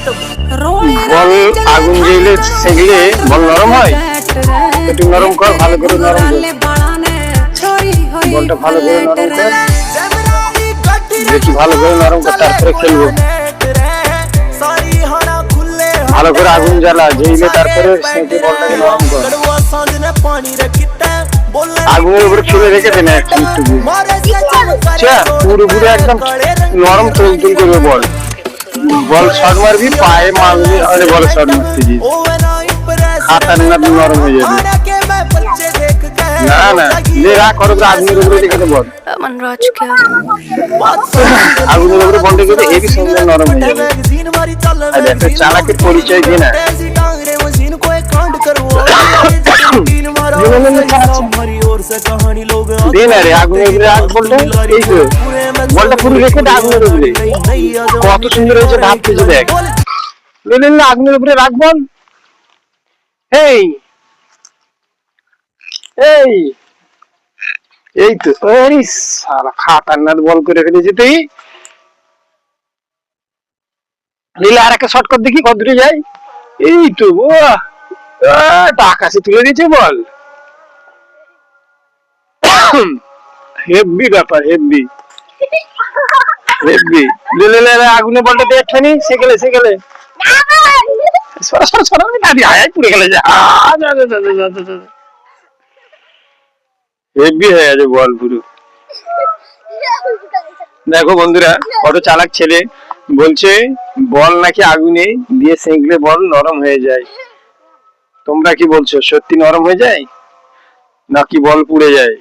বল আগুন জ্বলে সেগলে বল নরম হয়, একটু নরম কর, ভালো করে নরম কর বলটা, ভালো করে নরম কর, দেখি ভালো করে নরম কর, তারপরে খেলবো। ভালো করে আগুন জ্বালা, জ্বলে তারপরে সেঁকে বলটাকে নরম কর। আগুনের উপরে ছুলে রেখে দে না একটু, পুরোপুরি একদম নরম তুল তুল করবে বল। বল শট মারবি, পায়ে মারবি, আরে বল শট মারতে গিয়ে খাতার নরম হয়ে যাবে। না না, লে রাখ, ওর উপরে আগুনের উপরে রেখে দে বল, আগুনের উপরে বল রেখে দে, হেভি সুন্দর নরম হয়ে যাবে। আর একটা চালাকের পরিচয় দিয়ে না, দে না রে আগুনের উপরে রাখ বলটা। এই তো বলটা পুরো রেখে দে আগুনের উপরে, কত সুন্দর হয়েছে ভাবতেছে দেখ। না আগুনের উপরে রাখ বল। এই এই এই তো, আরে সারা খাতারনাক বল করে ফেলেছি তুই। নীলা আর একটা শর্টকাট দেখি কত দূরে যায়। এই তো আকাশে তুলে দিয়েছে বল, হেভি ব্যাপার, হেভি হেভি। আগুনে বলটা দিয়ে একটুখানি সেকেলে সেকেলে সরা সরা দাদি আয় পুড়ে গেলে যা, হেভি হয়ে গেছে বল পুরো। দেখো বন্ধুরা, কত চালাক ছেলে, বলছে বল নাকি আগুনে দিয়ে সেঁকলে বল নরম হয়ে যায়। তোমরা কি বলছো, সত্যি নরম হয়ে যায় নাকি বল পুড়ে যায়?